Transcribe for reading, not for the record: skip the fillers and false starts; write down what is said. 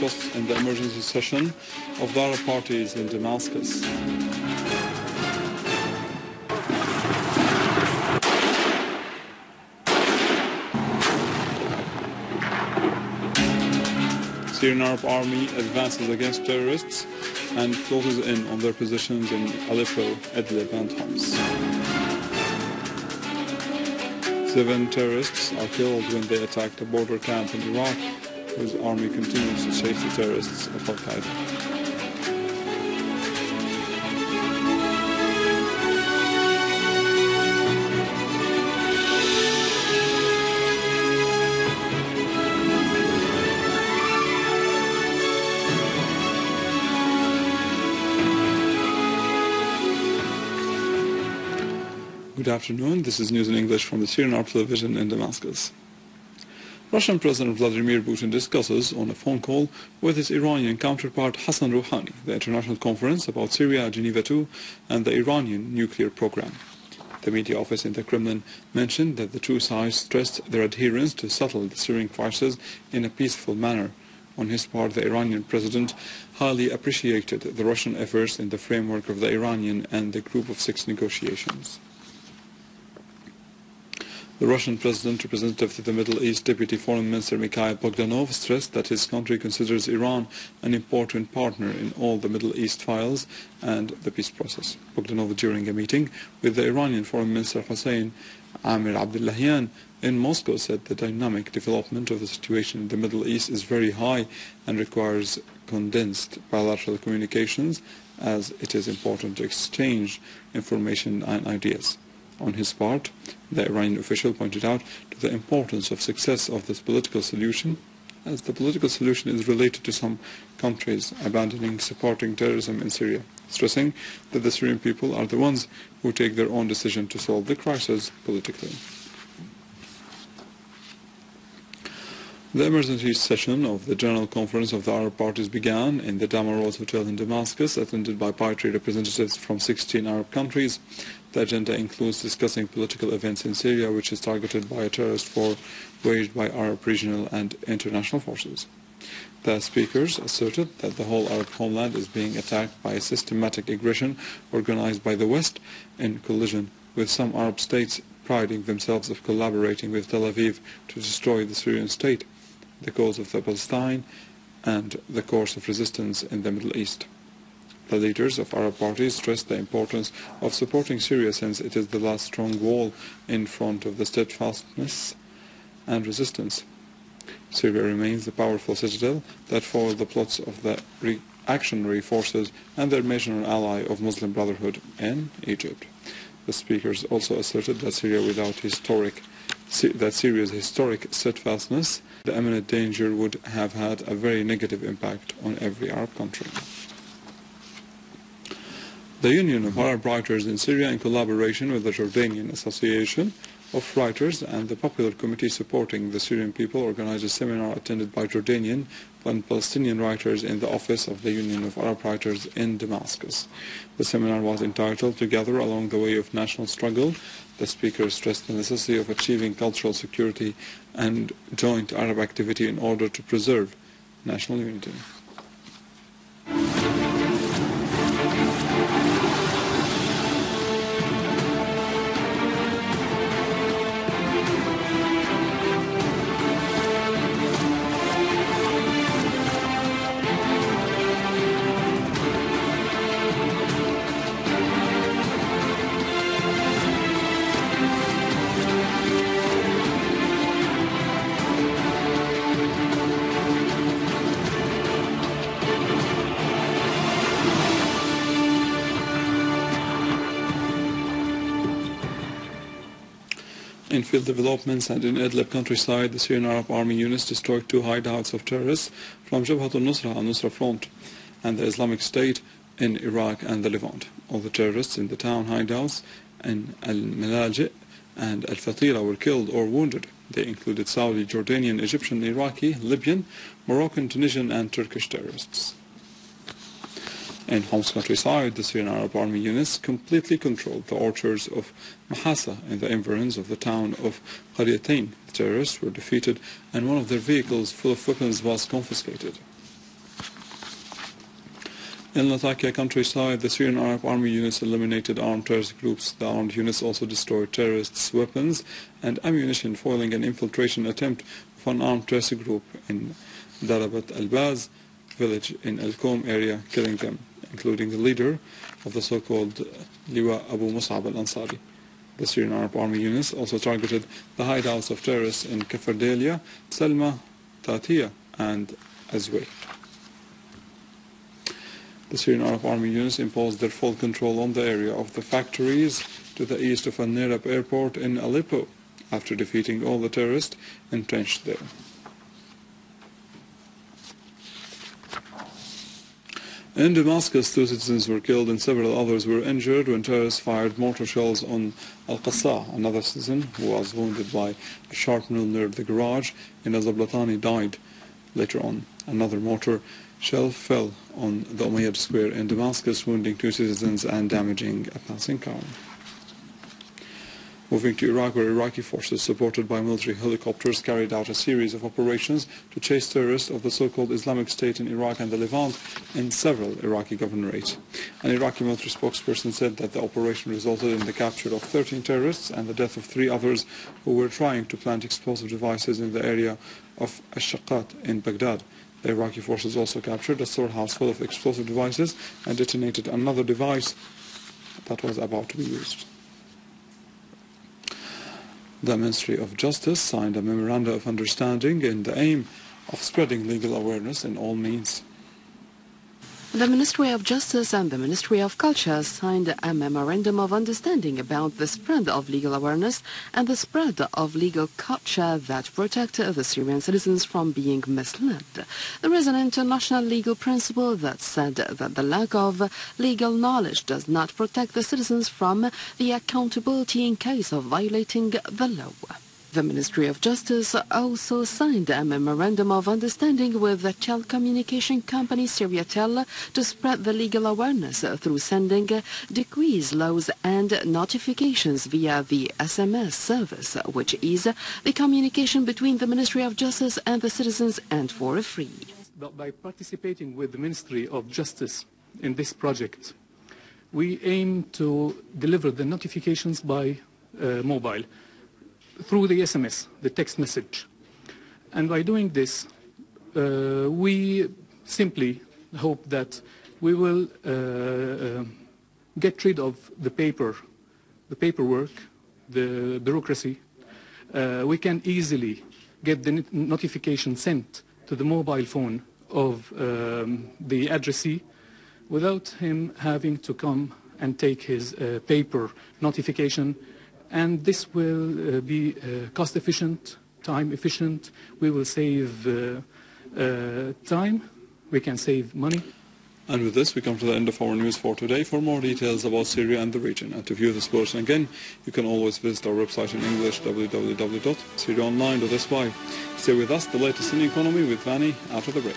discussed in the emergency session of the Arab parties in Damascus. Syrian Arab Army advances against terrorists and closes in on their positions in Aleppo, Idleb and Homs. 7 terrorists are killed when they attacked a border camp in Iraq, whose army continues to chase the terrorists of Al-Qaeda. Good afternoon, this is news in English from the Syrian Arab television in Damascus. Russian President Vladimir Putin discusses on a phone call with his Iranian counterpart Hassan Rohani the International Conference about Syria, Geneva II, and the Iranian nuclear program. The media office in the Kremlin mentioned that the two sides stressed their adherence to settle the Syrian crisis in a peaceful manner. On his part, the Iranian president highly appreciated the Russian efforts in the framework of the Iranian and the Group of 6 negotiations. The Russian President, representative to the Middle East, Deputy Foreign Minister Mikhail Bogdanov, stressed that his country considers Iran an important partner in all the Middle East files and the peace process. Bogdanov, during a meeting with the Iranian Foreign Minister Hossein Amir Abdullahian in Moscow, said the dynamic development of the situation in the Middle East is very high and requires condensed bilateral communications, as it is important to exchange information and ideas. On his part, the Iranian official pointed out to the importance of success of this political solution, as the political solution is related to some countries abandoning supporting terrorism in Syria, stressing that the Syrian people are the ones who take their own decision to solve the crisis politically. The emergency session of the General Conference of the Arab Parties began in the Damascus Hotel in Damascus, attended by party representatives from 16 Arab countries. The agenda includes discussing political events in Syria, which is targeted by a terrorist war waged by Arab regional and international forces. The speakers asserted that the whole Arab homeland is being attacked by a systematic aggression organized by the West in collision with some Arab states priding themselves of collaborating with Tel Aviv to destroy the Syrian state, the cause of the Palestine, and the course of resistance in the Middle East. The leaders of Arab parties stressed the importance of supporting Syria, since it is the last strong wall in front of the steadfastness and resistance. Syria remains the powerful citadel that foiled the plots of the reactionary forces and their major ally of Muslim Brotherhood in Egypt. The speakers also asserted that Syria's historic steadfastness, the imminent danger, would have had a very negative impact on every Arab country. The Union of Arab Writers in Syria, in collaboration with the Jordanian Association of Writers and the Popular Committee supporting the Syrian people, organized a seminar attended by Jordanian and Palestinian writers in the office of the Union of Arab Writers in Damascus. The seminar was entitled "Together Along the Way of National Struggle." The speakers stressed the necessity of achieving cultural security and joint Arab activity in order to preserve national unity. In field developments and in Idleb countryside, the Syrian Arab Army units destroyed 2 hideouts of terrorists from Jabhat al-Nusra and Nusra Front and the Islamic State in Iraq and the Levant. All the terrorists in the town hideouts in Al-Malaji and Al-Fatira were killed or wounded. They included Saudi, Jordanian, Egyptian, Iraqi, Libyan, Moroccan, Tunisian and Turkish terrorists. In Homs countryside, the Syrian Arab Army units completely controlled the orchards of Mahasa in the environs of the town of Qaryatain. The terrorists were defeated and one of their vehicles full of weapons was confiscated. In Lattakia countryside, the Syrian Arab Army units eliminated armed terrorist groups. The armed units also destroyed terrorists' weapons and ammunition, foiling an infiltration attempt of an armed terrorist group in Darabat al-Baz village in Al-Qom area, killing them, including the leader of the so-called Liwa Abu Mus'ab al-Ansari. The Syrian Arab Army units also targeted the hideouts of terrorists in Kafardalia, Salma, Tatia, and Azway. The Syrian Arab Army units imposed their full control on the area of the factories to the east of Idleb airport in Aleppo, after defeating all the terrorists entrenched there. In Damascus, 2 citizens were killed and several others were injured when terrorists fired mortar shells on Al-Qassa. Another citizen who was wounded by a shrapnel near the garage in Zablatani died. Later on, another mortar shell fell on the Umayyad Square in Damascus, wounding 2 citizens and damaging a passing car. Moving to Iraq, where Iraqi forces, supported by military helicopters, carried out a series of operations to chase terrorists of the so-called Islamic State in Iraq and the Levant in several Iraqi governorates. An Iraqi military spokesperson said that the operation resulted in the capture of 13 terrorists and the death of 3 others who were trying to plant explosive devices in the area of Ash-Shaqat in Baghdad. The Iraqi forces also captured a storehouse full of explosive devices and detonated another device that was about to be used. The Ministry of Justice signed a memorandum of understanding in the aim of spreading legal awareness in all means. The Ministry of Justice and the Ministry of Culture signed a memorandum of understanding about the spread of legal awareness and the spread of legal culture that protect the Syrian citizens from being misled. There is an international legal principle that said that the lack of legal knowledge does not protect the citizens from the accountability in case of violating the law. The Ministry of Justice also signed a memorandum of understanding with the telecommunication company Syria to spread the legal awareness through sending decrees, laws and notifications via the SMS service, which is the communication between the Ministry of Justice and the citizens and for free. By participating with the Ministry of Justice in this project, we aim to deliver the notifications by mobile, through the SMS, the text message. And by doing this, we simply hope that we will get rid of the paperwork, the bureaucracy. We can easily get the notification sent to the mobile phone of the addressee without him having to come and take his paper notification. And this will be cost efficient, time efficient. We will save time, we can save money. And with this, we come to the end of our news for today. For more details about Syria and the region, and to view this bulletin again, you can always visit our website in English, www.syriaonline.sy. Stay with us, the latest in economy with Vani after the break.